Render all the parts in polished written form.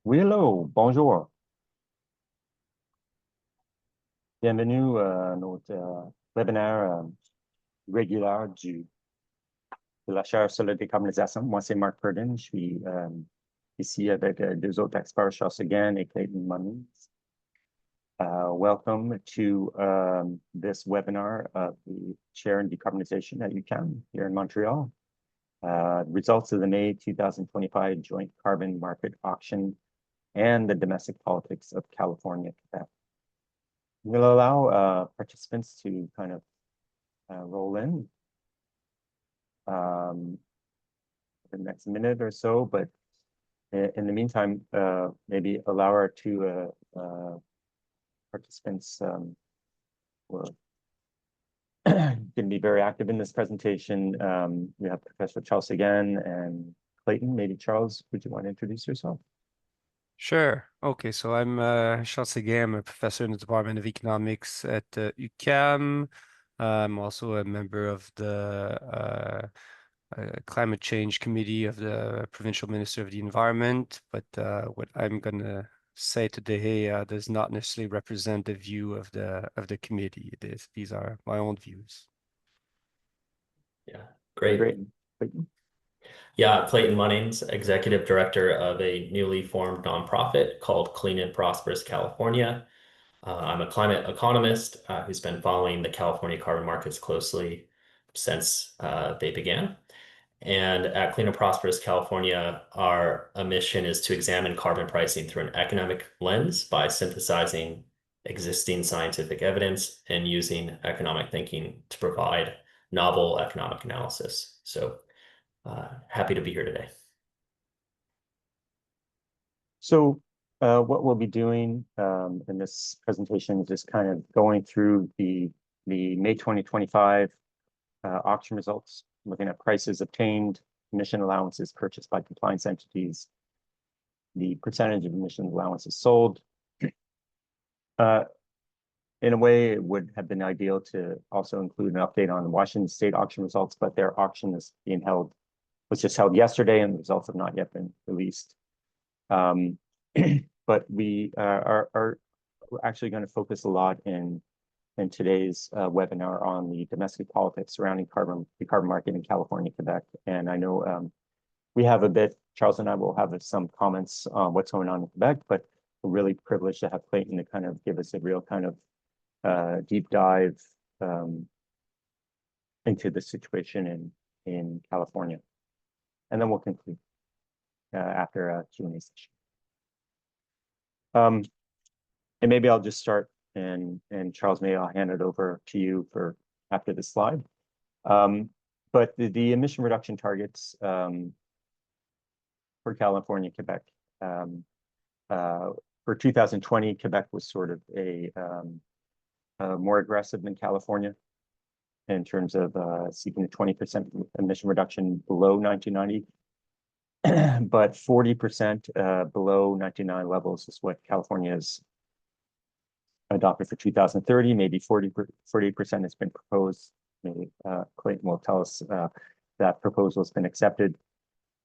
Oui, hello, bonjour. Bienvenue à notre webinaire régulier de la chaire sur la décarbonisation. Moi, c'est Mark Purdon. Je suis ici avec deux autres experts, Charles Seguin et Clayton Munnings. Welcome to this webinar of the Chair in Decarbonization at UQAM here in Montreal. Results of the May 2025 Joint Carbon Market Auction and the domestic politics of California-Quebec. We'll allow participants to kind of roll in for the next minute or so, but in the meantime, maybe allow our two participants who are going to be very active in this presentation. We have Professor Charles Seguin and Clayton. Maybe Charles, would you want to introduce yourself? Sure. Okay, so I'm Charles Seguin. I'm a professor in the Department of Economics at UQAM. I'm also a member of the Climate Change Committee of the Provincial Minister of the Environment. But what I'm going to say today does not necessarily represent the view of the committee. These are my own views. Yeah, great. Great. Yeah, Clayton Munnings, Executive Director of a newly formed nonprofit called Clean and Prosperous California. I'm a climate economist who's been following the California carbon markets closely since they began. And at Clean and Prosperous California, our mission is to examine carbon pricing through an economic lens by synthesizing existing scientific evidence and using economic thinking to provide novel economic analysis. So happy to be here today. So what we'll be doing in this presentation is just kind of going through the May 2025 auction results, looking at prices obtained, emission allowances purchased by compliance entities, the percentage of emission allowances sold. In a way, it would have been ideal to also include an update on the Washington State auction results, but their auction is being held, was just held yesterday, and the results have not yet been released. But we are actually going to focus a lot in today's webinar on the domestic politics surrounding the carbon market in California, Quebec. And I know we have a bit, Charles and I will have some comments on what's going on in Quebec, but we're really privileged to have Clayton to kind of give us a real kind of deep dive into the situation in California. And then we'll conclude after a Q&A session. And maybe I'll just start, and Charles, maybe I'll hand it over to you for after this slide. But the emission reduction targets for California, Quebec, for 2020, Quebec was sort of a more aggressive than California in terms of seeking a 20% emission reduction below 1990. But 40% below 1999 levels is what California has adopted for 2030. Maybe 48% has been proposed. Maybe Clayton will tell us that proposal has been accepted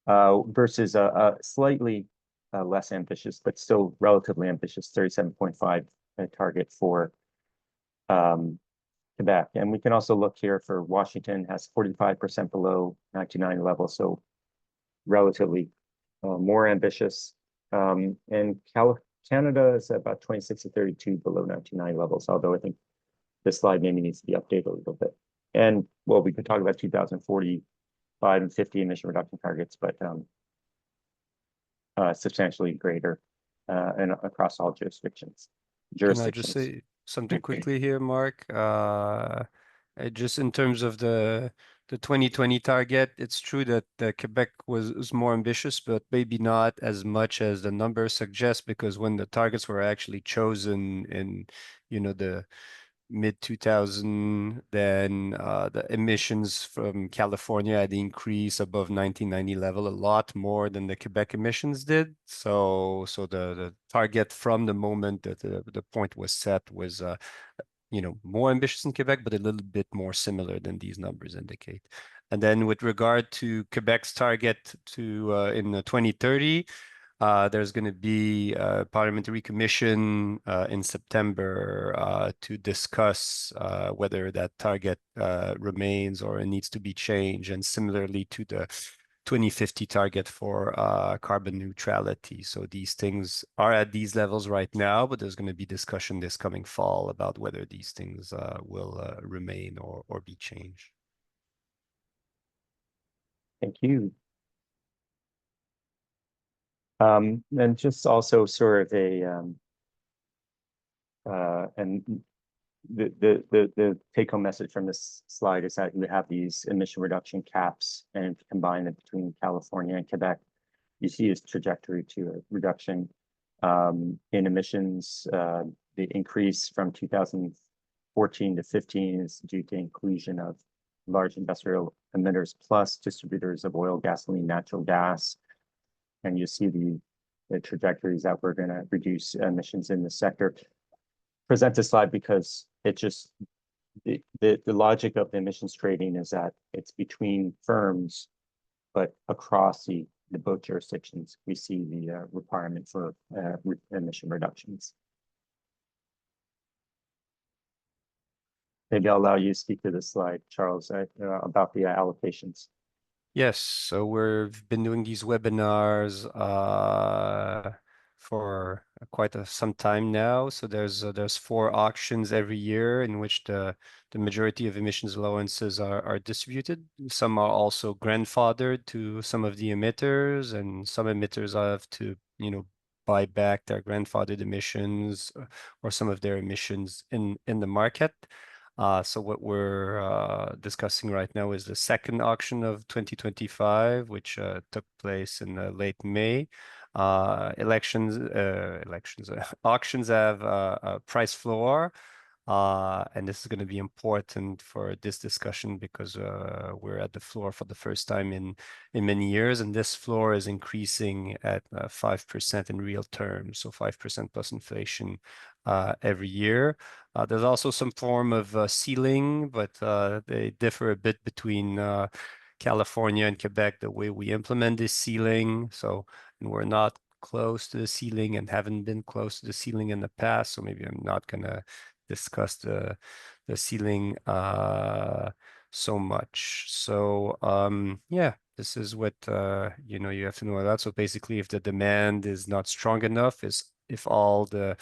versus a slightly less ambitious, but still relatively ambitious 37.5 target for Quebec. And we can also look here for Washington has 45% below 1990 levels, so relatively more ambitious. And Canada is about 26 to 32 below 1990 levels, although I think this slide maybe needs to be updated a little bit. And well, we could talk about 2045 and 50 emission reduction targets, but substantially greater and across all jurisdictions. Can I just say something quickly here, Mark? Just in terms of the 2020 target, it's true that Quebec was more ambitious, but maybe not as much as the numbers suggest, because when the targets were actually chosen in, the mid-2000, then the emissions from California had increased above 1990 level a lot more than the Quebec emissions did. So the target from the moment that the point was set was more ambitious in Quebec, but a little bit more similar than these numbers indicate. And then with regard to Quebec's target to in 2030, There's going to be a parliamentary commission in September to discuss whether that target remains or it needs to be changed, and similarly to the 2050 target for carbon neutrality. So these things are at these levels right now, but there's going to be discussion this coming fall about whether these things will remain or be changed. Thank you. And just also sort of a and the take-home message from this slide is that you have these emission reduction caps, and if you combine it between California and Quebec, you see its trajectory to a reduction in emissions. The increase from 2014 to 15 is due to inclusion of large industrial emitters plus distributors of oil, gasoline, natural gas. And you see the trajectories that we're going to reduce emissions in the sector. Present this slide because it just, the logic of the emissions trading is that it's between firms, but across the both jurisdictions, we see the requirement for emission reductions. Maybe I'll allow you to speak to this slide, Charles, about the allocations. Yes, so we've been doing these webinars for quite some time now. So there's 4 auctions every year in which the majority of emissions allowances are distributed. Some are also grandfathered to some of the emitters, and some emitters have to, buy back their grandfathered emissions or some of their emissions in the market. So what we're discussing right now is the second auction of 2025, which took place in late May. Auctions have a price floor, and this is going to be important for this discussion because we're at the floor for the first time in many years, and this floor is increasing at 5% in real terms, so 5% plus inflation every year. There's also some form of ceiling, but they differ a bit between California and Quebec, the way we implement this ceiling. So, and we're not close to the ceiling and haven't been close to the ceiling in the past. So maybe I'm not going to discuss the ceiling so much. So yeah, this is what you have to know about. So basically, if the demand is not strong enough, if all the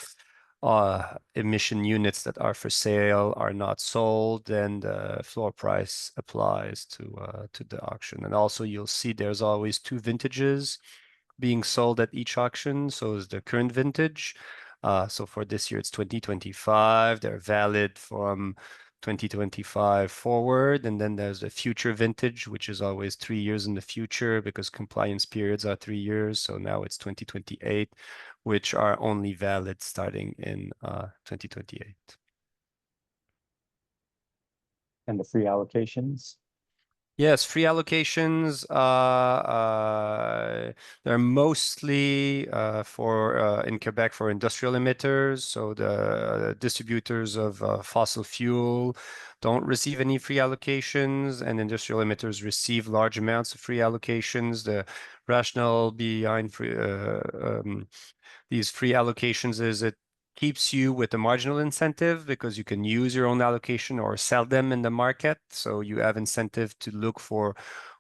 emission units that are for sale are not sold, then the floor price applies to the auction. And also you'll see there's always 2 vintages being sold at each auction. So is the current vintage. So for this year, it's 2025. They're valid from 2025 forward. And then there's a future vintage, which is always 3 years in the future because compliance periods are 3 years. So now it's 2028, which are only valid starting in 2028. And the free allocations? Yes, free allocations. They're mostly in Quebec for industrial emitters. So the distributors of fossil fuel don't receive any free allocations, and industrial emitters receive large amounts of free allocations. The rationale behind these free allocations is it keeps you with a marginal incentive because you can use your own allocation or sell them in the market. So you have incentive to look for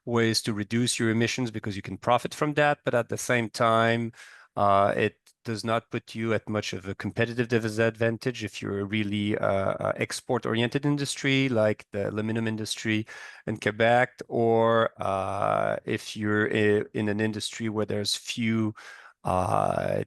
ways to reduce your emissions because you can profit from that. But at the same time, it does not put you at much of a competitive disadvantage if you're a really export-oriented industry like the aluminum industry in Quebec, or if you're in an industry where there's few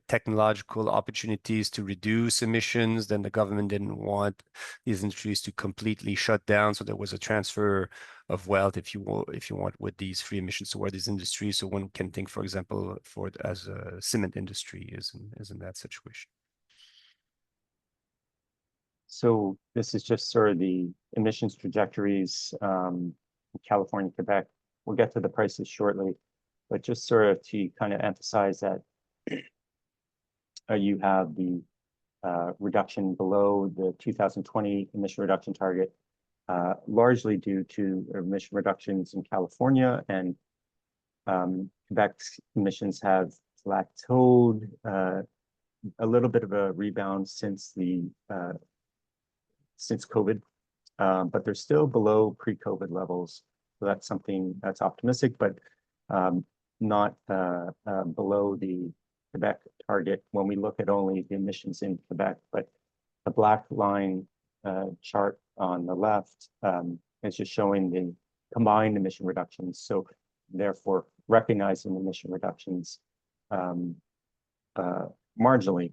technological opportunities to reduce emissions, then the government didn't want these industries to completely shut down. So there was a transfer of wealth, if you want, with these free emissions toward these industries. So one can think, for example, as a cement industry is in that situation. So this is just sort of the emissions trajectories in California, Quebec. We'll get to the prices shortly, but just sort of to kind of emphasize that you have the reduction below the 2020 emission reduction target, largely due to emission reductions in California, and Quebec's emissions have plateaued, a little bit of a rebound since COVID, but they're still below pre-COVID levels. So that's something that's optimistic, but not below the Quebec target when we look at only the emissions in Quebec. But the black line chart on the left is just showing the combined emission reductions. So therefore, recognizing emission reductions marginally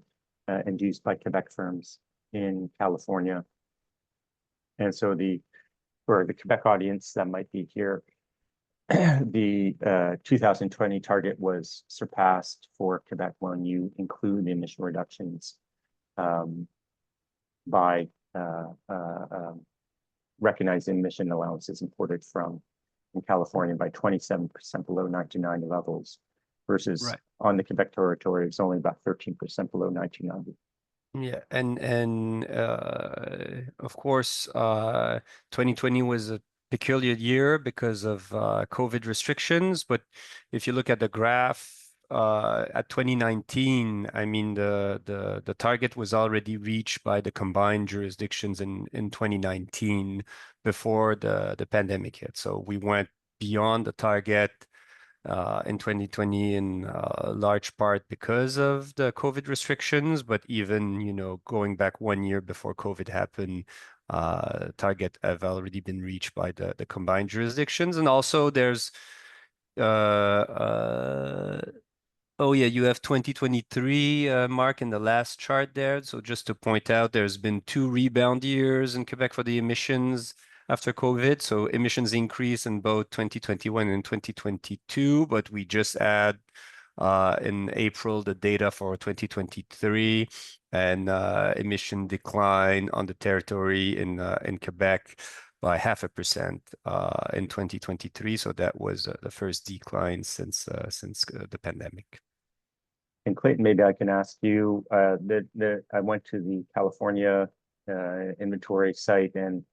induced by Quebec firms in California. And so for the Quebec audience that might be here, the 2020 target was surpassed for Quebec when you include the emission reductions by recognizing emission allowances imported from in California by 27% below 1990 levels, versus on the Quebec territory, it's only about 13% below 1990. Yeah, and of course, 2020 was a peculiar year because of COVID restrictions. But if you look at the graph at 2019, I mean the target was already reached by the combined jurisdictions in 2019 before the pandemic hit. So we went beyond the target in 2020 in large part because of the COVID restrictions, but even, you know, going back 1 year before COVID happened, target have already been reached by the combined jurisdictions. And also there's, oh yeah, you have 2023 mark in the last chart there. So just to point out, there's been 2 rebound years in Quebec for the emissions after COVID. So emissions increased in both 2021 and 2022, but we just add in April the data for 2023, and emission decline on the territory in Quebec by 0.5% in 2023. So that was the first decline since the pandemic. And Clayton, maybe I can ask you, I went to the California inventory site, and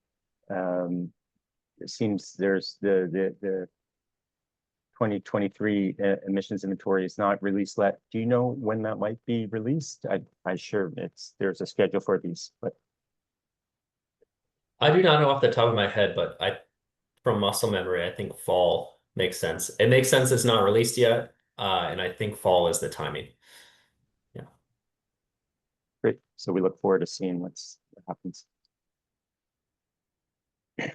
it seems there's the 2023 emissions inventory is not released yet. Do you know when that might be released? I'm sure there's a schedule for these, but I do not know off the top of my head, but from muscle memory, I think fall makes sense. It makes sense it's not released yet, and I think fall is the timing. Yeah. Great. So we look forward to seeing what happens.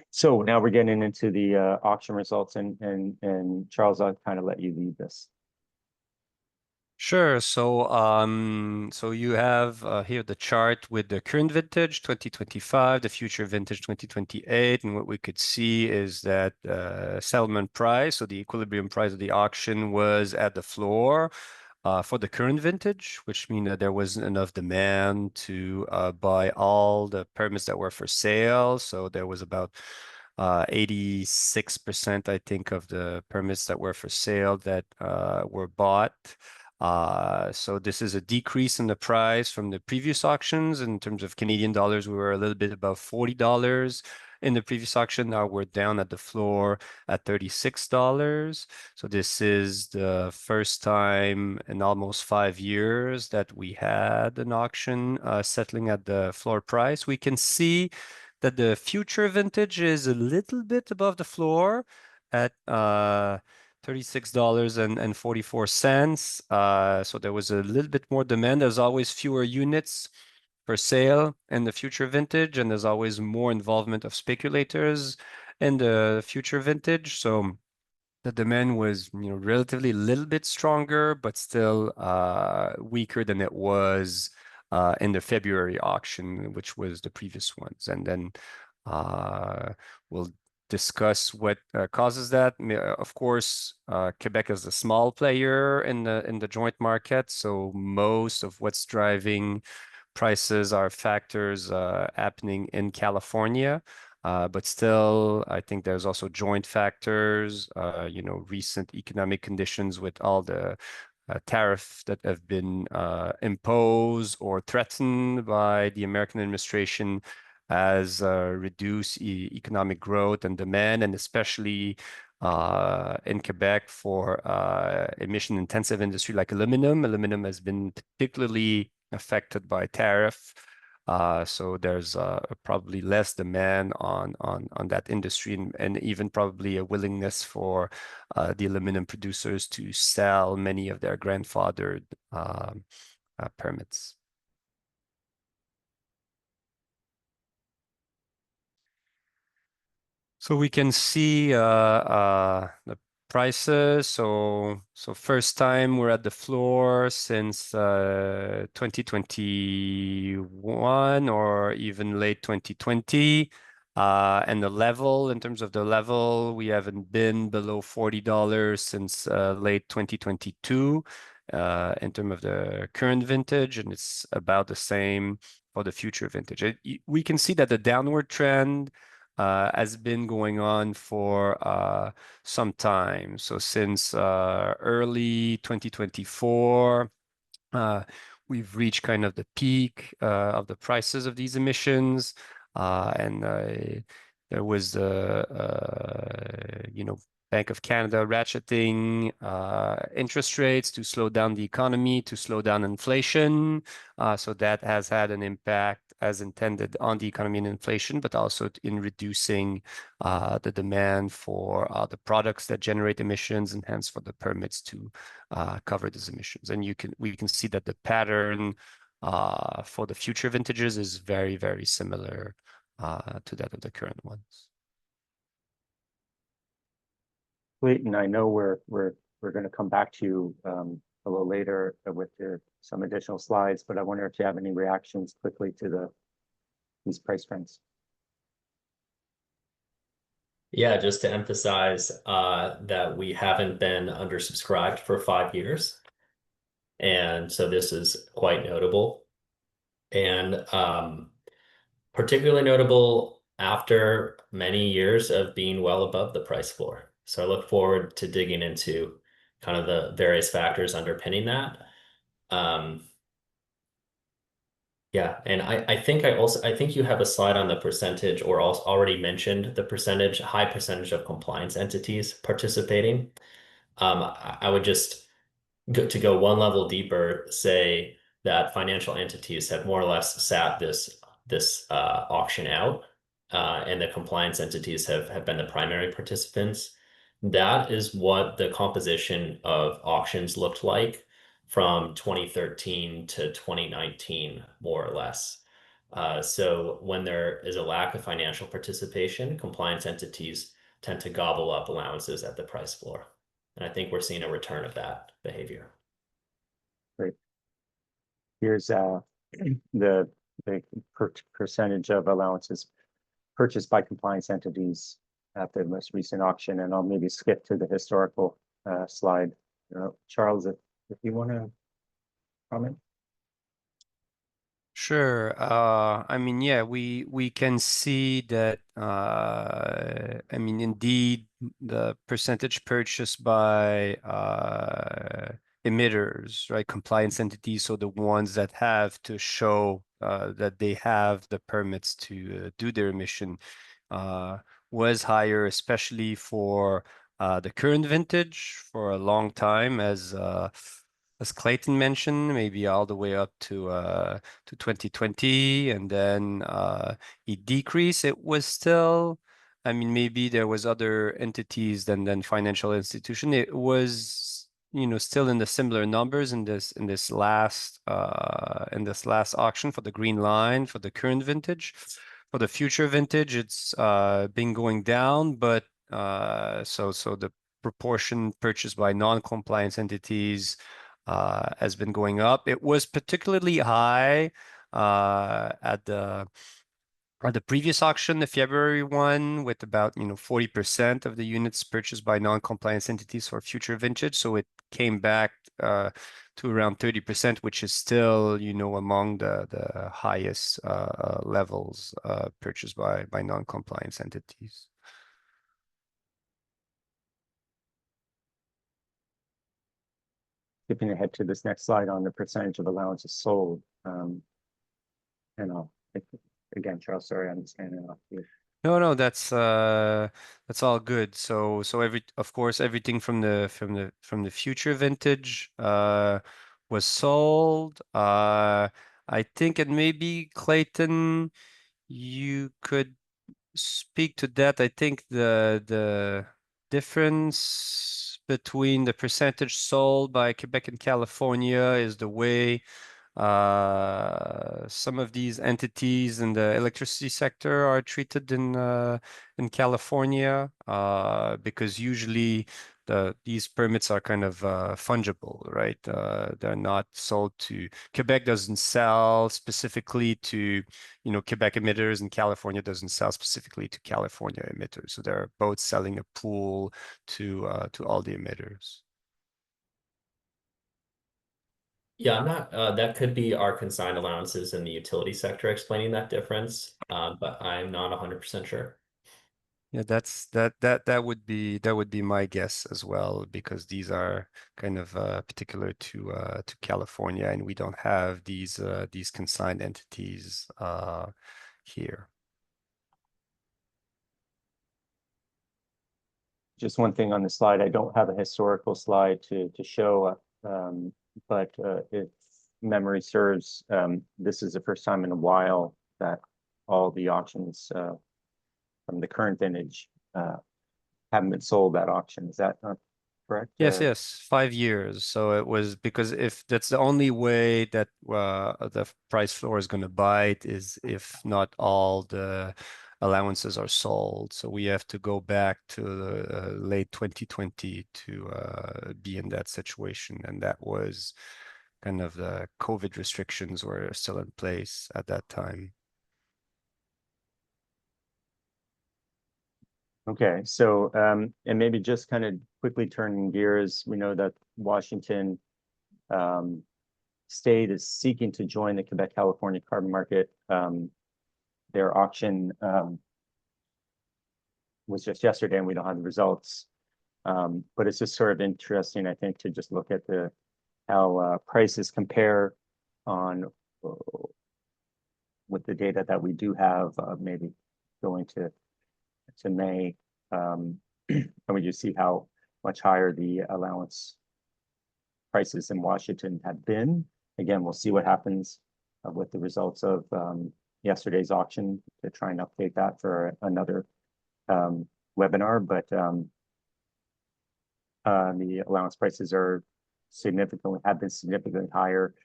So now we're getting into the auction results, and Charles, I'll kind of let you lead this. Sure. So you have here the chart with the current vintage 2025, the future vintage 2028, and what we could see is that settlement price, so the equilibrium price of the auction, was at the floor for the current vintage, which means that there wasn't enough demand to buy all the permits that were for sale. So there was about 86%, I think, of the permits that were for sale that were bought. So this is a decrease in the price from the previous auctions. In terms of Canadian dollars, we were a little bit above $40 in the previous auction. Now we're down at the floor at $36. So this is the first time in almost 5 years that we had an auction settling at the floor price. We can see that the future vintage is a little bit above the floor at $36.44. So there was a little bit more demand. There's always fewer units for sale in the future vintage, and there's always more involvement of speculators in the future vintage. So the demand was, you know, relatively a little bit stronger, but still weaker than it was in the February auction, which was the previous ones. And then we'll discuss what causes that. Of course, Quebec is a small player in the joint market, so most of what's driving prices are factors happening in California. But still, I think there's also joint factors, you know, recent economic conditions with all the tariffs that have been imposed or threatened by the American administration has reduced economic growth and demand, and especially in Quebec for emission-intensive industry like aluminum. Aluminum has been particularly affected by tariff. So there's probably less demand on that industry, and even probably a willingness for the aluminum producers to sell many of their grandfathered permits. So we can see the prices. So first time we're at the floor since 2021 or even late 2020. And the level, in terms of the level, we haven't been below $40 since late 2022 in terms of the current vintage, and it's about the same for the future vintage. We can see that the downward trend has been going on for some time. So since early 2024, we've reached kind of the peak of the prices of these emissions, and there was the Bank of Canada ratcheting interest rates to slow down the economy, to slow down inflation. So that has had an impact as intended on the economy and inflation, but also in reducing the demand for the products that generate emissions, and hence for the permits to cover these emissions. And we can see that the pattern for the future vintages is very, very similar to that of the current ones. Clayton, I know we're going to come back to you a little later with some additional slides, but I wonder if you have any reactions quickly to these price trends. Yeah, just to emphasize that we haven't been undersubscribed for 5 years. And so this is quite notable. And particularly notable after many years of being well above the price floor. So I look forward to digging into kind of the various factors underpinning that. Yeah, and I think you have a slide on the percentage, or also already mentioned the high percentage of compliance entities participating. I would just go one level deeper, say that financial entities have more or less sat this auction out, and the compliance entities have been the primary participants. That is what the composition of auctions looked like from 2013 to 2019, more or less. So when there is a lack of financial participation, compliance entities tend to gobble up allowances at the price floor. And I think we're seeing a return of that behavior. Great. Here's the percentage of allowances purchased by compliance entities at the most recent auction, and I'll maybe skip to the historical slide. Charles, if you want to comment. Sure. I mean, yeah, we can see that. I mean, indeed, the percentage purchased by emitters, right, compliance entities, so the ones that have to show that they have the permits to do their emission, was higher, especially for the current vintage for a long time, as Clayton mentioned, maybe all the way up to 2020, and then it decreased. It was still, I mean, maybe there was other entities than financial institution. It was, still in the similar numbers in this last auction for the green line for the current vintage. For the future vintage, it's been going down, but so the proportion purchased by non-compliance entities has been going up. It was particularly high at the previous auction, the February one, with about 40% of the units purchased by non-compliance entities for future vintage. So it came back to around 30%, which is still among the highest levels purchased by non-compliance entities. Skipping ahead to this next slide on the percentage of allowances sold. And again, Charles, sorry, I'm just handing it off to you. No, that's all good. So of course everything from the future vintage was sold. I think, and maybe Clayton, you could speak to that. I think the difference between the percentage sold by Quebec and California is the way some of these entities in the electricity sector are treated in California, because usually these permits are kind of fungible, right? They're not sold to Quebec doesn't sell specifically to Quebec emitters, and California doesn't sell specifically to California emitters. So they're both selling a pool to all the emitters. Yeah, I'm not, that could be our consigned allowances in the utility sector explaining that difference, but I'm not 100% sure. Yeah, that would be my guess as well, because these are kind of particular to California, and we don't have these consigned entities here. Just one thing on the slide, I don't have a historical slide to show, but if memory serves, this is the first time in a while that all the auctions from the current vintage haven't been sold at auction. Is that not correct? Yes, 5 years. So it was because if that's the only way that the price floor is going to bite is if not all the allowances are sold. So we have to go back to late 2020 to be in that situation, and that was kind of the COVID restrictions were still in place at that time. Okay, so and maybe just kind of quickly turning gears, we know that Washington state is seeking to join the Quebec-California carbon market. Their auction was just yesterday, and we don't have the results. But it's just sort of interesting, I think, to just look at how prices compare on with the data that we do have, maybe going to May, and we just see how much higher the allowance prices in Washington have been. Again, we'll see what happens with the results of yesterday's auction to try and update that for another webinar. But the allowance prices have been significantly higher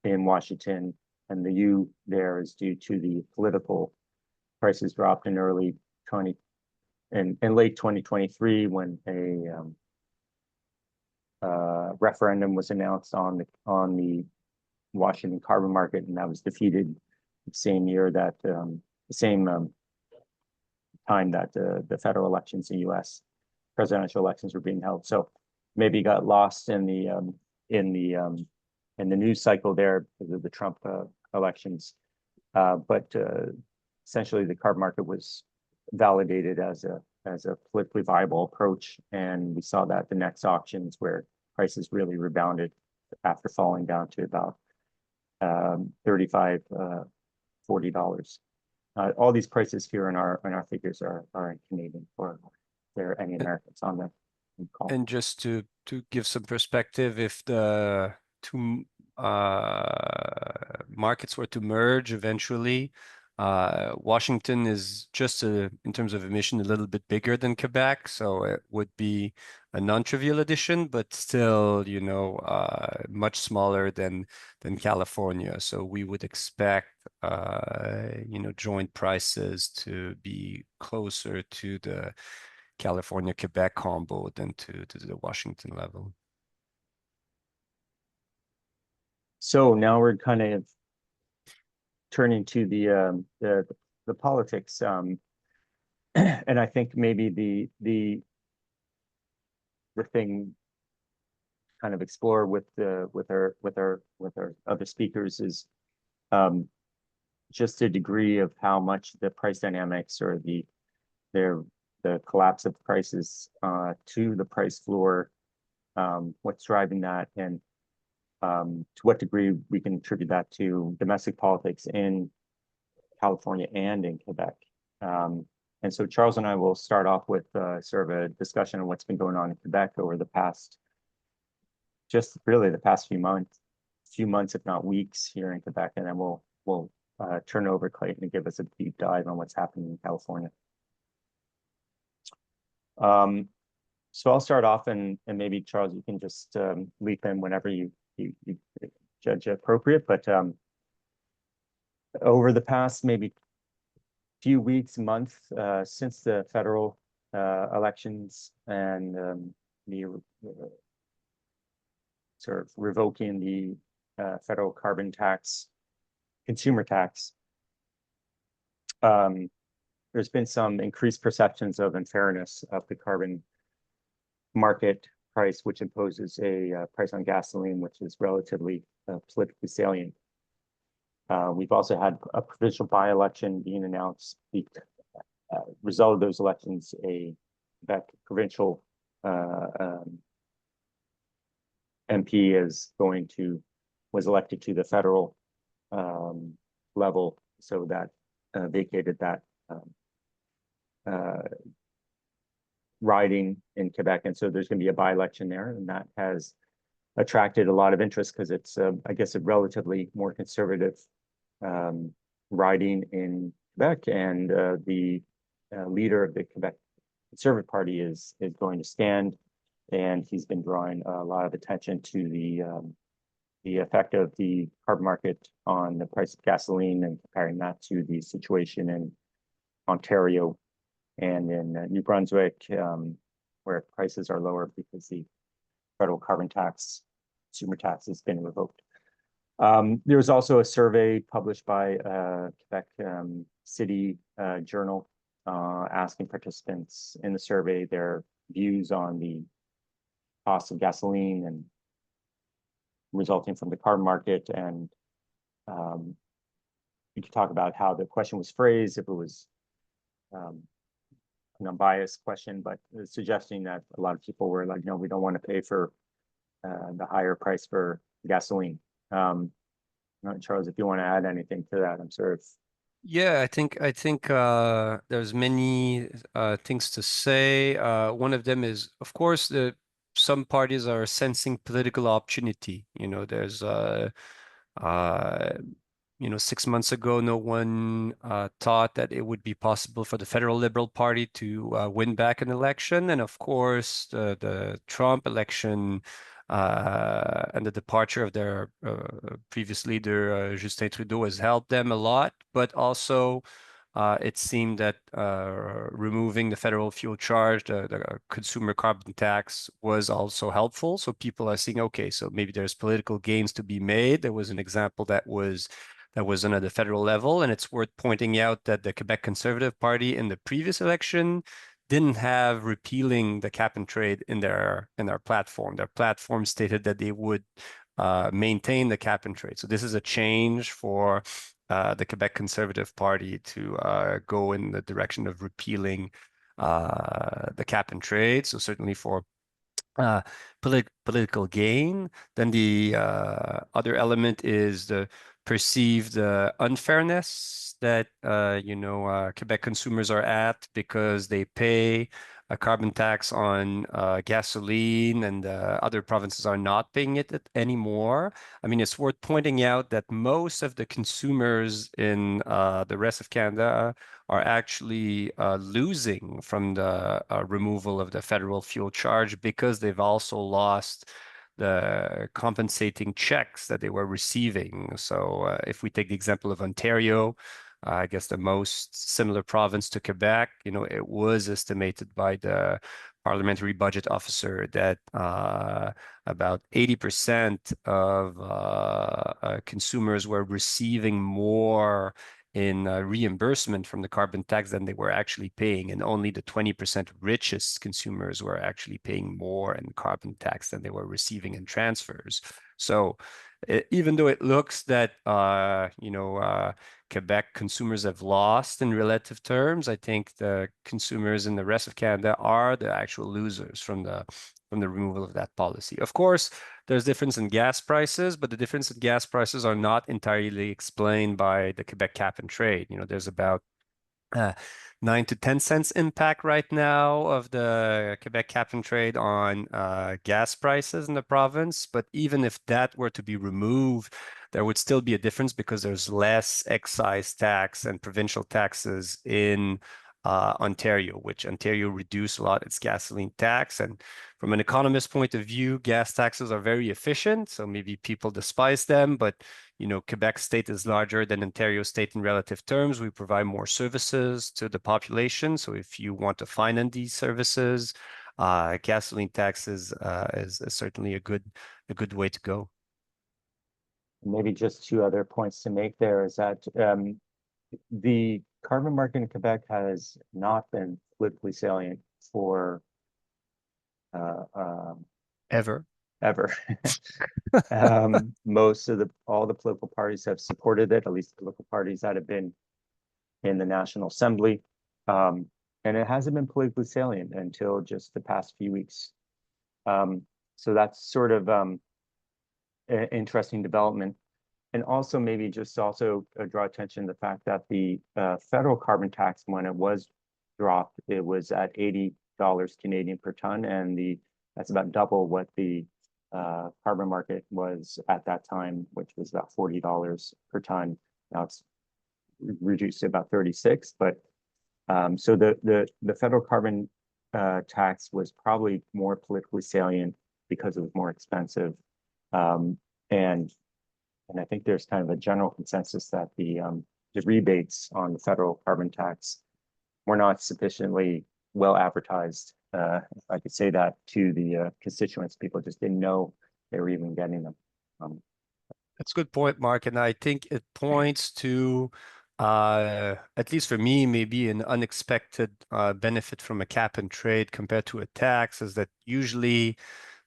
in Washington, and the U there is due to the political prices dropped in late 2023 when a referendum was announced on the Washington carbon market, and that was defeated the same year that the same time that the federal elections in U.S. presidential elections were being held. So maybe got lost in the news cycle there because of the Trump elections, but essentially the carbon market was validated as a politically viable approach, and we saw that the next auctions where prices really rebounded after falling down to about $35, $40. All these prices here in our figures are in Canadian, or there are any Americans on the call. And just to give some perspective, if the two markets were to merge eventually, Washington is just in terms of emission a little bit bigger than Quebec, so it would be a non-trivial addition, but still, much smaller than California. So we would expect, joint prices to be closer to the California-Quebec combo than to the Washington level. So now we're kind of turning to the politics, and I think maybe the thing kind of explore with our other speakers is just a degree of how much the price dynamics or the collapse of prices to the price floor, what's driving that, and to what degree we can attribute that to domestic politics in California and in Quebec. And so Charles and I will start off with sort of a discussion on what's been going on in Quebec over the past, just really the past few months, if not weeks here in Quebec, and then we'll turn over Clayton to give us a deep dive on what's happening in California. So I'll start off, and maybe Charles, you can just leap in whenever you judge appropriate. But over the past maybe few weeks, month, since the federal elections and the sort of revoking the federal carbon tax, consumer tax, there's been some increased perceptions of unfairness of the carbon market price, which imposes a price on gasoline, which is relatively politically salient. We've also had a provincial by-election being announced. The result of those elections, a Quebec provincial MP was elected to the federal level, so that vacated that riding in Quebec, and so there's going to be a by-election there, and that has attracted a lot of interest because it's, I guess, a relatively more conservative riding in Quebec, and the leader of the Quebec Conservative Party is going to stand, and he's been drawing a lot of attention to the effect of the carbon market on the price of gasoline and comparing that to the situation in Ontario and in New Brunswick, where prices are lower because the federal carbon tax, consumer tax, has been revoked. There was also a survey published by Quebec City Journal asking participants in the survey their views on the cost of gasoline and resulting from the carbon market. And we could talk about how the question was phrased, if it was an unbiased question, but suggesting that a lot of people were like, no, we don't want to pay for the higher price for gasoline. Charles, if you want to add anything to that, I'm sort of. Yeah, I think there's many things to say. One of them is, of course, some parties are sensing political opportunity. There's 6 months ago, no one thought that it would be possible for the federal Liberal Party to win back an election. And of course, the Trump election and the departure of their previous leader, Justin Trudeau, has helped them a lot. But also, it seemed that removing the federal fuel charge, the consumer carbon tax, was also helpful. So people are seeing, okay, so maybe there's political gains to be made. There was an example that was done at the federal level, and it's worth pointing out that the Quebec Conservative Party in the previous election didn't have repealing the cap and trade in their platform. Their platform stated that they would maintain the cap and trade. So this is a change for the Quebec Conservative Party to go in the direction of repealing the cap and trade. So certainly for political gain. Then the other element is the perceived unfairness that Quebec consumers are at because they pay a carbon tax on gasoline, and other provinces are not paying it anymore. I mean, it's worth pointing out that most of the consumers in the rest of Canada are actually losing from the removal of the federal fuel charge because they've also lost the compensating checks that they were receiving. So if we take the example of Ontario, I guess the most similar province to Quebec, it was estimated by the parliamentary budget officer that about 80% of consumers were receiving more in reimbursement from the carbon tax than they were actually paying, and only the 20% richest consumers were actually paying more in carbon tax than they were receiving in transfers. So even though it looks that Quebec consumers have lost in relative terms, I think the consumers in the rest of Canada are the actual losers from the removal of that policy. Of course, there's difference in gas prices, but the difference in gas prices are not entirely explained by the Quebec cap and trade. There's about 9 to 10 cents impact right now of the Quebec cap and trade on gas prices in the province. But even if that were to be removed, there would still be a difference because there's less excise tax and provincial taxes in Ontario, which Ontario reduced a lot its gasoline tax. And from an economist point of view, gas taxes are very efficient. So maybe people despise them, but Quebec state is larger than Ontario state in relative terms. We provide more services to the population. So if you want to finance these services, gasoline taxes is certainly a good way to go. Maybe just two other points to make there is that the carbon market in Quebec has not been politically salient for ever. Most of all the political parties have supported it, at least political parties that have been in the National Assembly. And it hasn't been politically salient until just the past few weeks. So that's sort of an interesting development. And also maybe just also draw attention to the fact that the federal carbon tax, when it was dropped, it was at $80 Canadian per ton, and that's about double what the carbon market was at that time, which was about $40 per ton. Now it's reduced to about 36, but so the federal carbon tax was probably more politically salient because it was more expensive, and I think there's kind of a general consensus that the rebates on the federal carbon tax were not sufficiently well advertised. If I could say that to the constituents, people just didn't know they were even getting them. That's a good point, Mark, and I think it points to, at least for me, maybe an unexpected benefit from a cap and trade compared to a tax, is that usually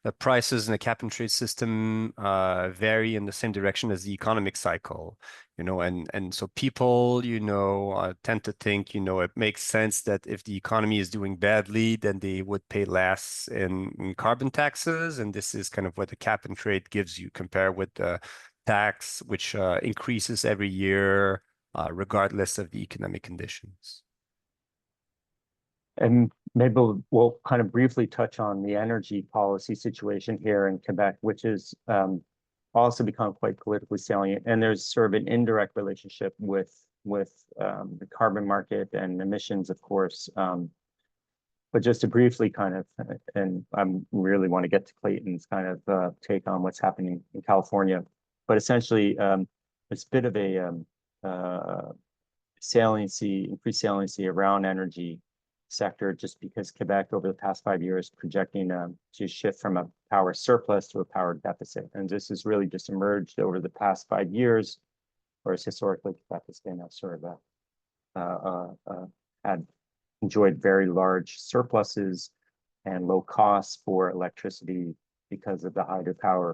the prices in the cap and trade system vary in the same direction as the economic cycle, and so people, tend to think, it makes sense that if the economy is doing badly, then they would pay less in carbon taxes. And this is kind of what the cap and trade gives you, compared with the tax, which increases every year, regardless of the economic conditions. And maybe we'll kind of briefly touch on the energy policy situation here in Quebec, which has also become quite politically salient. And there's sort of an indirect relationship with the carbon market and emissions, of course. But just to briefly kind of, and I really want to get to Clayton's kind of take on what's happening in California. But essentially, it's a bit of a increased saliency around energy sector, just because Quebec over the past 5 years projecting to shift from a power surplus to a power deficit. And this has really just emerged over the past 5 years, whereas historically Quebec has been a sort of had enjoyed very large surpluses and low costs for electricity because of the hydropower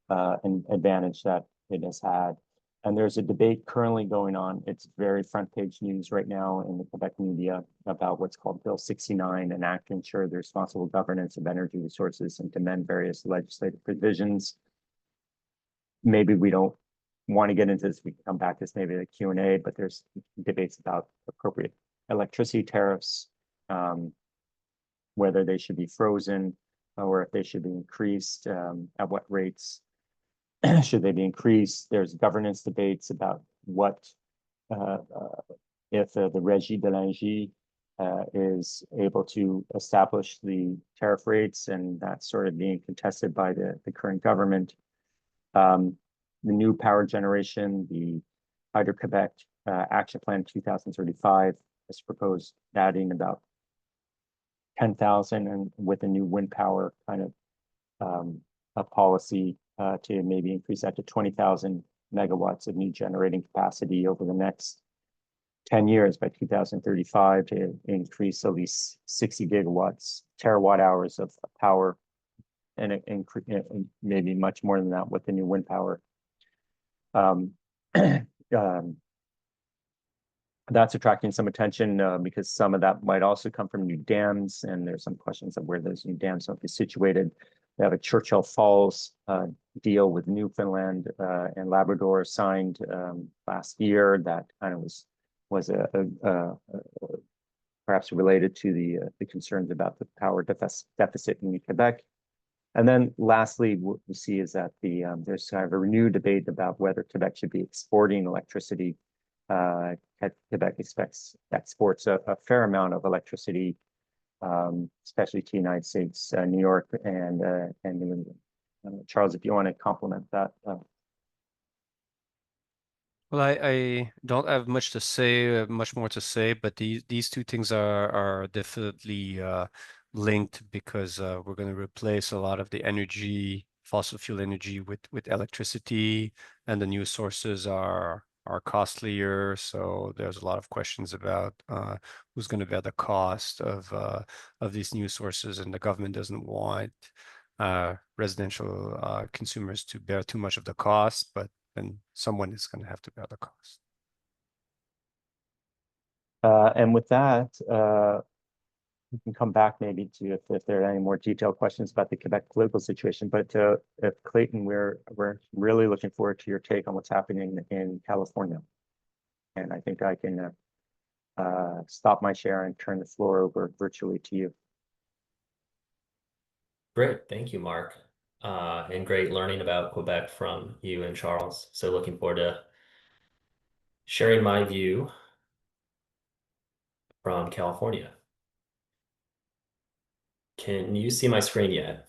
and advantage that it has had. And there's a debate currently going on. It's very front page news right now in the Quebec media about what's called Bill 69, an act to ensure the responsible governance of energy resources and to amend various legislative provisions. Maybe we don't want to get into this. We can come back to this maybe in the Q&A, but there's debates about appropriate electricity tariffs, whether they should be frozen or if they should be increased, at what rates. Should they be increased? There's governance debates about what if the Régie de l'Énergie is able to establish the tariff rates, and that's sort of being contested by the current government. The new power generation, the Hydro-Quebec Action Plan 2035 has proposed adding about 10,000, and with a new wind power kind of a policy to maybe increase that to 20,000 megawatts of new generating capacity over the next 10 years by 2035 to increase at least 60 terawatt hours of power, and maybe much more than that with the new wind power. That's attracting some attention because some of that might also come from new dams, and there's some questions of where those new dams might be situated. They have a Churchill Falls deal with Newfoundland and Labrador signed last year that kind of was perhaps related to the concerns about the power deficit in Quebec. And then lastly, what we see is that there's kind of a renewed debate about whether Quebec should be exporting electricity. Quebec exports a fair amount of electricity, especially to the United States, New York, and New England. Charles, if you want to complement that. Well, I don't have much to say, much more to say, but these two things are definitely linked because we're going to replace a lot of the energy, fossil fuel energy, with electricity, and the new sources are costlier. So there's a lot of questions about who's going to bear the cost of these new sources, and the government doesn't want residential consumers to bear too much of the cost, but then someone is going to have to bear the cost. And with that, we can come back maybe to if there are any more detailed questions about the Quebec political situation. But if Clayton, we're really looking forward to your take on what's happening in California. And I think I can stop my share and turn the floor over virtually to you. Great, thank you, Mark. And great learning about Quebec from you and Charles. So looking forward to sharing my view from California. Can you see my screen yet?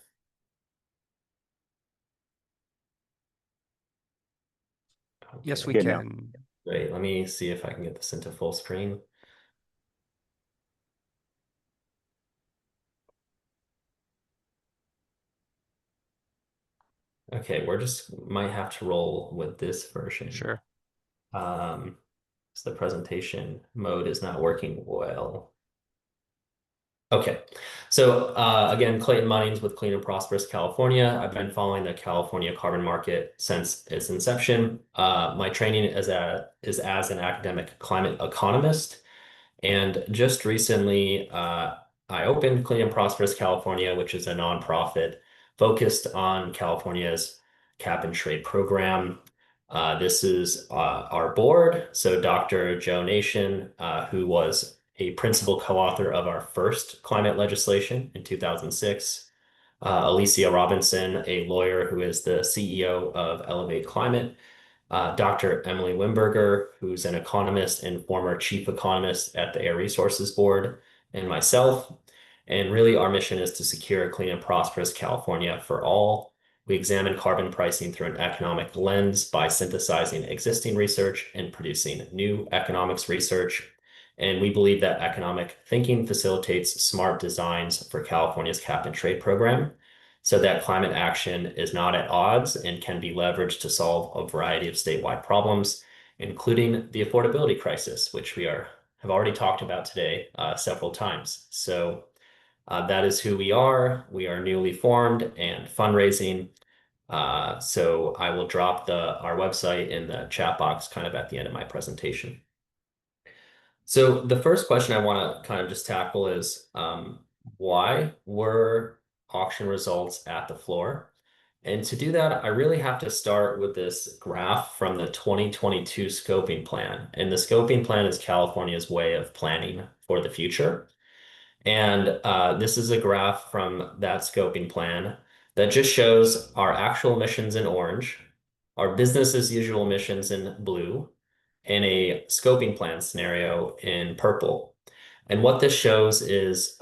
Yes, we Good can. Great, let me see if I can get this into full screen. Okay, we're just might have to roll with this version. Sure. So the presentation mode is not working well. Okay, so again, Clayton Munnings with Clean and Prosperous California. I've been following the California carbon market since its inception. My training is as an academic climate economist. And just recently, I opened Clean and Prosperous California, which is a nonprofit focused on California's cap and trade program. This is our board. So Dr. Joe Nation, who was a principal co-author of our first climate legislation in 2006. Alicia Robinson, a lawyer who is the CEO of Elevate Climate. Dr. Emily Wimberger, who's an economist and former chief economist at the Air Resources Board, and myself. And really, our mission is to secure a clean and prosperous California for all. We examine carbon pricing through an economic lens by synthesizing existing research and producing new economics research. And we believe that economic thinking facilitates smart designs for California's cap and trade program, so that climate action is not at odds and can be leveraged to solve a variety of statewide problems, including the affordability crisis, which we have already talked about today several times. So that is who we are. We are newly formed and fundraising. So I will drop our website in the chat box kind of at the end of my presentation. So the first question I want to kind of just tackle is why were auction results at the floor? And to do that, I really have to start with this graph from the 2022 scoping plan. And the scoping plan is California's way of planning for the future. And this is a graph from that scoping plan that just shows our actual emissions in orange, our business as usual emissions in blue, and a scoping plan scenario in purple. And what this shows is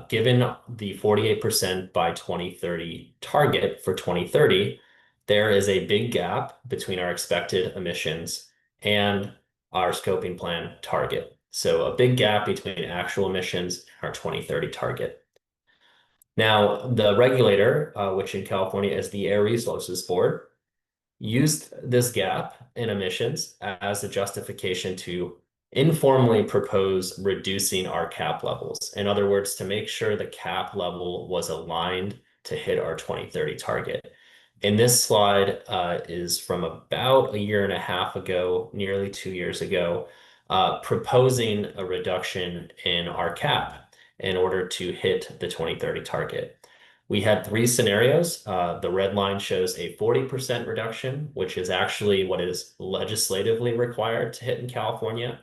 given the 48% by 2030 target for 2030, there is a big gap between our expected emissions and our scoping plan target. So a big gap between actual emissions and our 2030 target. Now, the regulator, which in California is the Air Resources Board, used this gap in emissions as a justification to informally propose reducing our cap levels. In other words, to make sure the cap level was aligned to hit our 2030 target. And this slide is from about a year and a half ago, nearly 2 years ago, proposing a reduction in our cap in order to hit the 2030 target. We had 3 scenarios. The red line shows a 40% reduction, which is actually what is legislatively required to hit in California.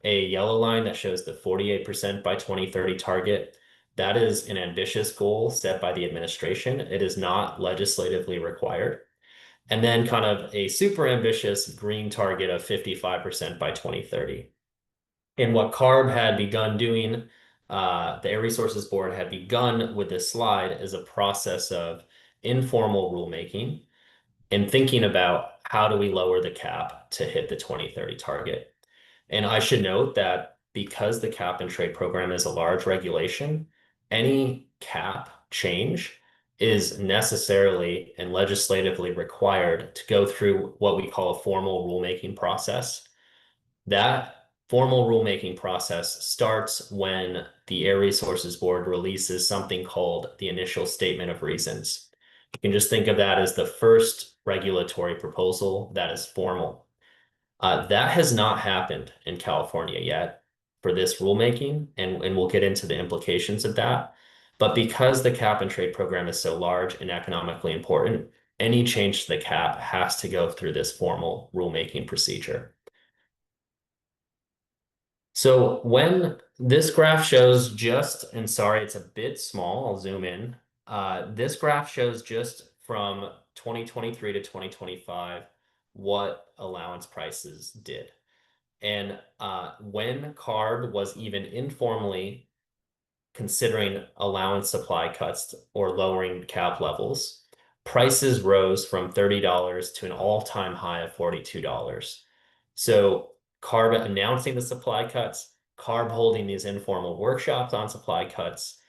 a yellow line that shows the 48% by 2030 target. That is an ambitious goal set by the administration. It is not legislatively required. And then kind of a super ambitious green target of 55% by 2030. And what CARB had begun doing, the Air Resources Board had begun with this slide is a process of informal rulemaking and thinking about how do we lower the cap to hit the 2030 target. And I should note that because the cap and trade program is a large regulation, any cap change is necessarily and legislatively required to go through what we call a formal rulemaking process. That formal rulemaking process starts when the Air Resources Board releases something called the initial statement of reasons. You can just think of that as the first regulatory proposal that is formal. That has not happened in California yet for this rulemaking, and we'll get into the implications of that. But because the cap and trade program is so large and economically important, any change to the cap has to go through this formal rulemaking procedure. So when this graph shows just, and sorry, it's a bit small, I'll zoom in. This graph shows just from 2023 to 2025 what allowance prices did. And when CARB was even informally considering allowance supply cuts or lowering cap levels, prices rose from $30 to an all-time high of $42. So CARB announcing the supply cuts, CARB holding these informal workshops on supply cuts,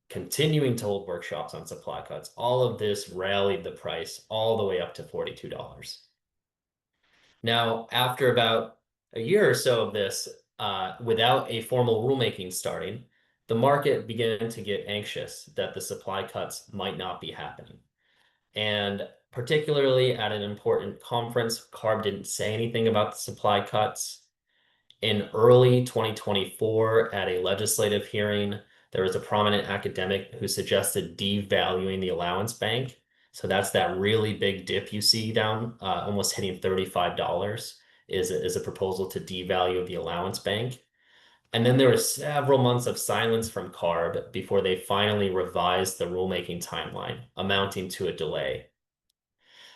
continuing to hold workshops on supply cuts, all of this rallied the price all the way up to $42. Now, after about a year or so of this, without a formal rulemaking starting, the market began to get anxious that the supply cuts might not be happening. And particularly at an important conference, CARB didn't say anything about the supply cuts. In early 2024, at a legislative hearing, there was a prominent academic who suggested devaluing the allowance bank. So that's that really big dip you see down, almost hitting $35 is a proposal to devalue the allowance bank. And then there were several months of silence from CARB before they finally revised the rulemaking timeline, amounting to a delay.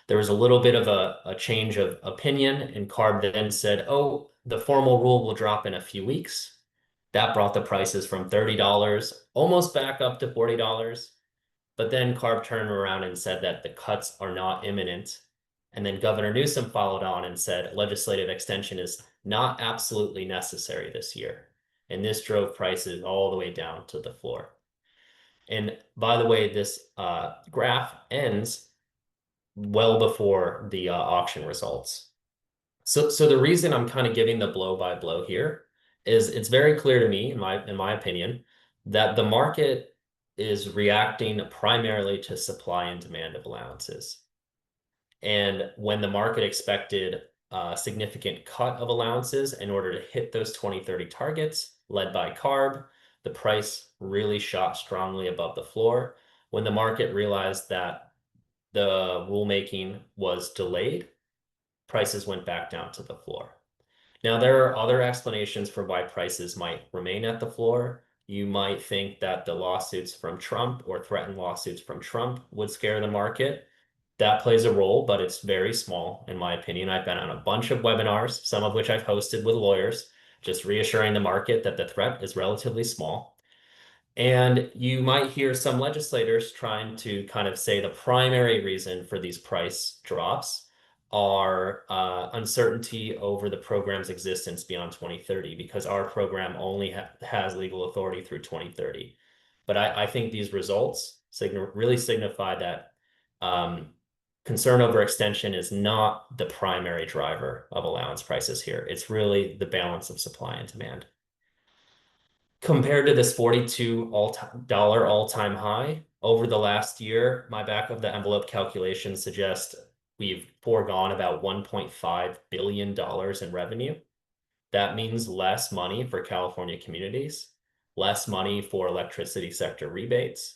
There was a little bit of a change of opinion, and CARB then said, oh, the formal rule will drop in a few weeks. That brought the prices from $30 almost back up to $40. But then CARB turned around and said that the cuts are not imminent. And then Governor Newsom followed on and said legislative extension is not absolutely necessary this year. And this drove prices all the way down to the floor. And by the way, this graph ends well before the auction results. So the reason I'm kind of giving the blow by blow here is it's very clear to me, in my opinion, that the market is reacting primarily to supply and demand of allowances. And when the market expected a significant cut of allowances in order to hit those 2030 targets led by CARB, the price really shot strongly above the floor. When the market realized that the rulemaking was delayed, prices went back down to the floor. Now, there are other explanations for why prices might remain at the floor. You might think that the lawsuits from Trump or threatened lawsuits from Trump would scare the market. That plays a role, but it's very small, in my opinion. I've been on a bunch of webinars, some of which I've hosted with lawyers, just reassuring the market that the threat is relatively small. And you might hear some legislators trying to kind of say the primary reason for these price drops are uncertainty over the program's existence beyond 2030, because our program only has legal authority through 2030. But I think these results really signify that concern over extension is not the primary driver of allowance prices here. It's really the balance of supply and demand. Compared to this $42 all-time high, over the last year, my back of the envelope calculations suggest we've foregone about $1.5 billion in revenue. That means less money for California communities, less money for electricity sector rebates,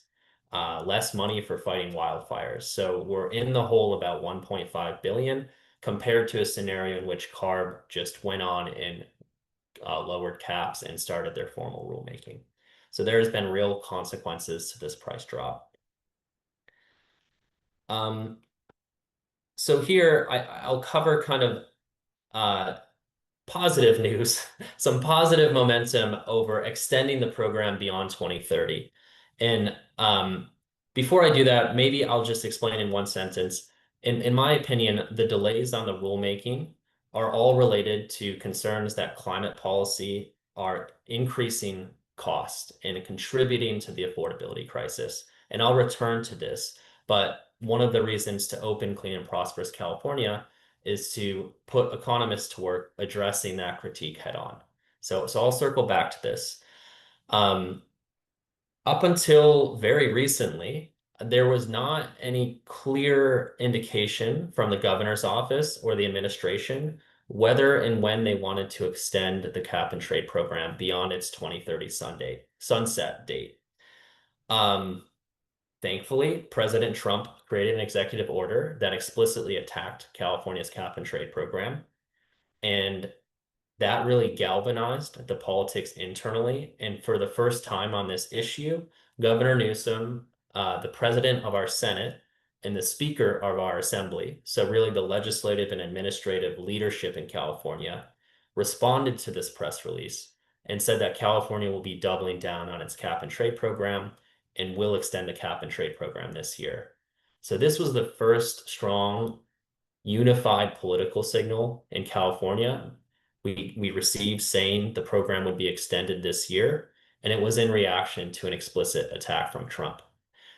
less money for fighting wildfires. So we're in the hole about $1.5 billion compared to a scenario in which CARB just went on and lowered caps and started their formal rulemaking. So there has been real consequences to this price drop. So here I'll cover kind of positive news, some positive momentum over extending the program beyond 2030. And before I do that, maybe I'll just explain in one sentence. In my opinion, the delays on the rulemaking are all related to concerns that climate policy are increasing cost and contributing to the affordability crisis. And I'll return to this, but one of the reasons to open Clean and Prosperous California is to put economists to work addressing that critique head on. So I'll circle back to this. Up until very recently, there was not any clear indication from the governor's office or the administration whether and when they wanted to extend the cap and trade program beyond its 2030 sunset date. Thankfully, President Trump created an executive order that explicitly attacked California's cap and trade program. And that really galvanized the politics internally. And for the first time on this issue, Governor Newsom, the president of our Senate, and the speaker of our assembly, so really the legislative and administrative leadership in California, responded to this press release and said that California will be doubling down on its cap and trade program and will extend the cap and trade program this year. So this was the first strong, unified political signal in California we received saying the program would be extended this year, and it was in reaction to an explicit attack from Trump.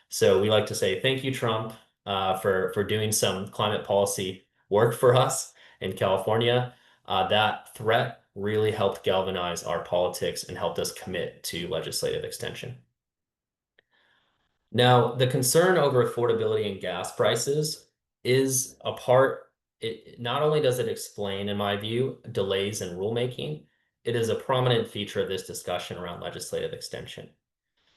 So we like to say thank you, Trump, for doing some climate policy work for us in California. That threat really helped galvanize our politics and helped us commit to legislative extension. Now, the concern over affordability and gas prices is a part. Not only does it explain, in my view, delays in rulemaking, it is a prominent feature of this discussion around legislative extension.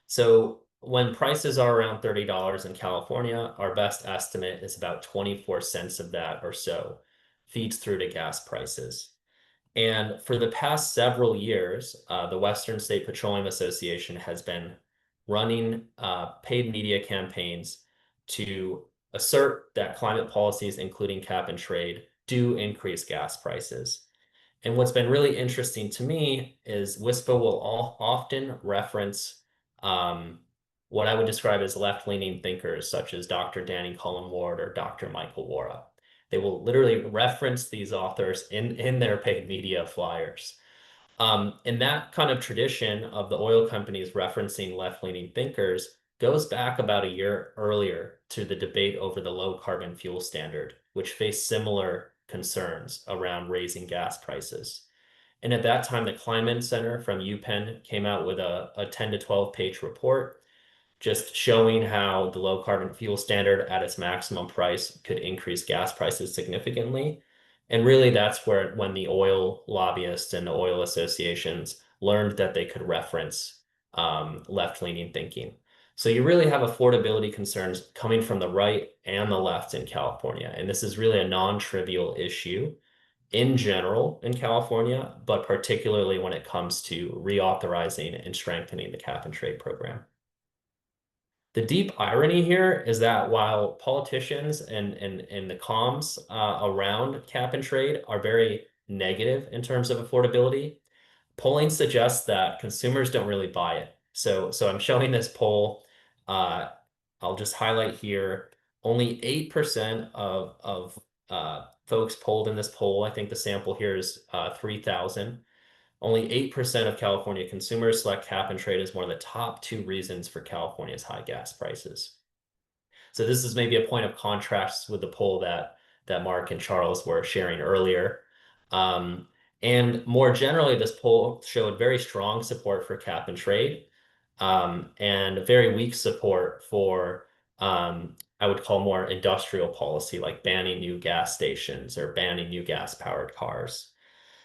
So when prices are around $30 in California, our best estimate is about 24 cents of that or so feeds through to gas prices. And for the past several years, the Western State Petroleum Association has been running paid media campaigns to assert that climate policies, including cap and trade, do increase gas prices. And what's been really interesting to me is WSPA will often reference what I would describe as left-leaning thinkers, such as Dr. Danny Cullen Ward or Dr. Michael Wara. They will literally reference these authors in their paid media flyers. And that kind of tradition of the oil companies referencing left-leaning thinkers goes back about a year earlier to the debate over the low carbon fuel standard, which faced similar concerns around raising gas prices. And at that time, the Climate Center from UPenn came out with a 10 to 12 page report just showing how the low carbon fuel standard at its maximum price could increase gas prices significantly. And really that's when the oil lobbyists and the oil associations learned that they could reference left-leaning thinking. So you really have affordability concerns coming from the right and the left in California. And this is really a non-trivial issue in general in California, but particularly when it comes to reauthorizing and strengthening the cap and trade program. The deep irony here is that while politicians and the comms around cap and trade are very negative in terms of affordability, polling suggests that consumers don't really buy it. So I'm showing this poll. I'll just highlight here, only 8% of folks polled in this poll, I think the sample here is 3,000. Only 8% of California consumers select cap and trade as one of the top 2 reasons for California's high gas prices. So this is maybe a point of contrast with the poll that Mark and Charles were sharing earlier. And more generally, this poll showed very strong support for cap and trade and very weak support for, I would call more industrial policy, like banning new gas stations or banning new gas-powered cars.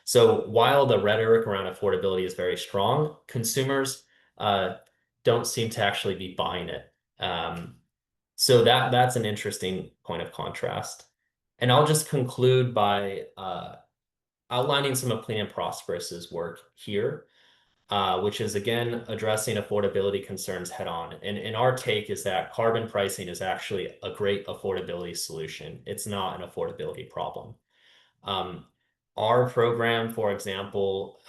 So while the rhetoric around affordability is very strong, consumers don't seem to actually be buying it. So that's an interesting point of contrast. And I'll just conclude by outlining some of Clean and Prosperous's work here, which is again addressing affordability concerns head on. And our take is that carbon pricing is actually a great affordability solution. It's not an affordability problem. Our program, for example,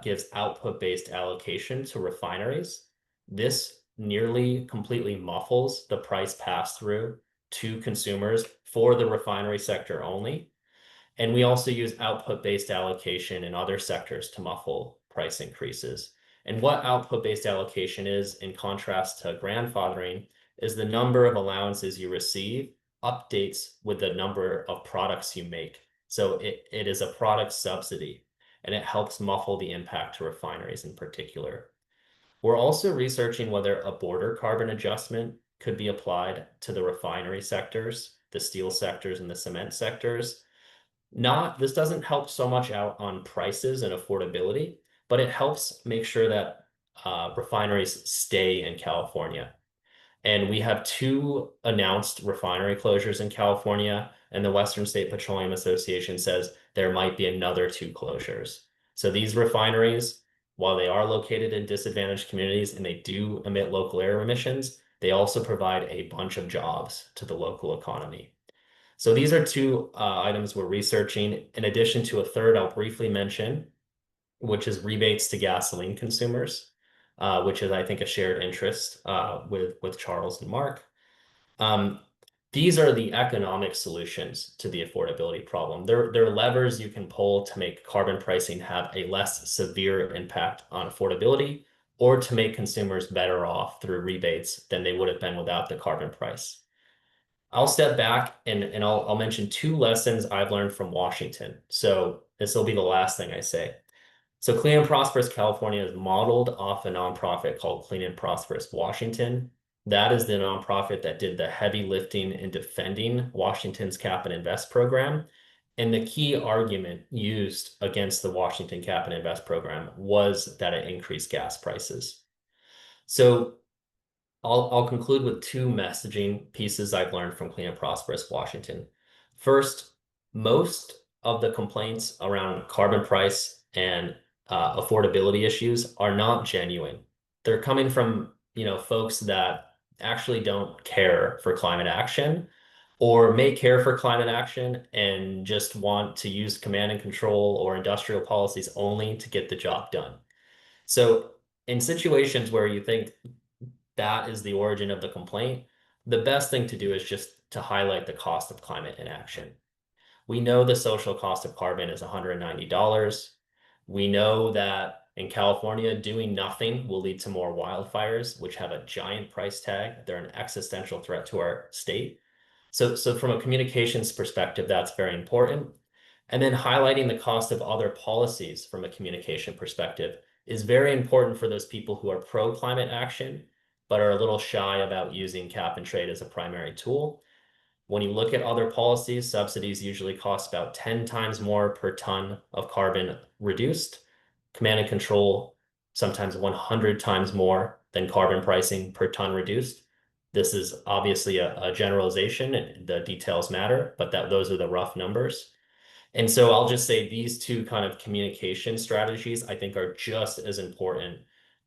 gives output-based allocation to refineries. This nearly completely muffles the price pass-through to consumers for the refinery sector only. And we also use output-based allocation in other sectors to muffle price increases. And what output-based allocation is, in contrast to grandfathering, is the number of allowances you receive updates with the number of products you make. So it is a product subsidy, and it helps muffle the impact to refineries in particular. We're also researching whether a border carbon adjustment could be applied to the refinery sectors, the steel sectors, and the cement sectors. This doesn't help so much out on prices and affordability, but it helps make sure that refineries stay in California. And we have 2 announced refinery closures in California, and the Western State Petroleum Association says there might be another 2 closures. So these refineries, while they are located in disadvantaged communities and they do emit local air emissions, they also provide a bunch of jobs to the local economy. So these are 2 items we're researching, in addition to a third I'll briefly mention, which is rebates to gasoline consumers, which is, I think, a shared interest with Charles and Mark. These are the economic solutions to the affordability problem. They're levers you can pull to make carbon pricing have a less severe impact on affordability, or to make consumers better off through rebates than they would have been without the carbon price. I'll step back and I'll mention 2 lessons I've learned from Washington. So this will be the last thing I say. So Clean and Prosperous California is modeled off a nonprofit called Clean and Prosperous Washington. That is the nonprofit that did the heavy lifting in defending Washington's Cap and Invest program. And the key argument used against the Washington Cap and Invest program was that it increased gas prices. So I'll conclude with 2 messaging pieces I've learned from Clean and Prosperous Washington. First, most of the complaints around carbon price and affordability issues are not genuine. They're coming from, folks that actually don't care for climate action, or may care for climate action and just want to use command and control or industrial policies only to get the job done. So in situations where you think that is the origin of the complaint, the best thing to do is just to highlight the cost of climate inaction. We know the social cost of carbon is $190. We know that in California, doing nothing will lead to more wildfires, which have a giant price tag. They're an existential threat to our state. So from a communications perspective, that's very important. And then highlighting the cost of other policies from a communication perspective is very important for those people who are pro-climate action, but are a little shy about using cap and trade as a primary tool. When you look at other policies, subsidies usually cost about 10 times more per ton of carbon reduced. Command and control, sometimes 100 times more than carbon pricing per ton reduced. This is obviously a generalization, and the details matter, but those are the rough numbers. And so I'll just say these 2 kind of communication strategies, I think, are just as important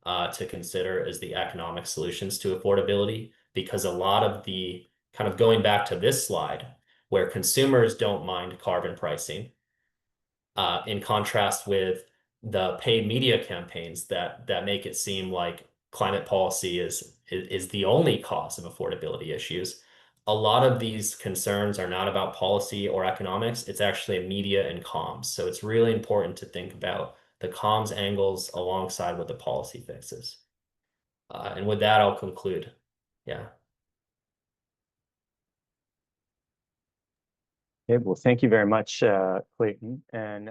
to consider as the economic solutions to affordability, because a lot of the kind of going back to this slide, where consumers don't mind carbon pricing, in contrast with the paid media campaigns that make it seem like climate policy is the only cause of affordability issues. A lot of these concerns are not about policy or economics. It's actually media and comms. So it's really important to think about the comms angles alongside with the policy fixes. And with that, I'll conclude. Yeah. Okay, well, thank you very much, Clayton. And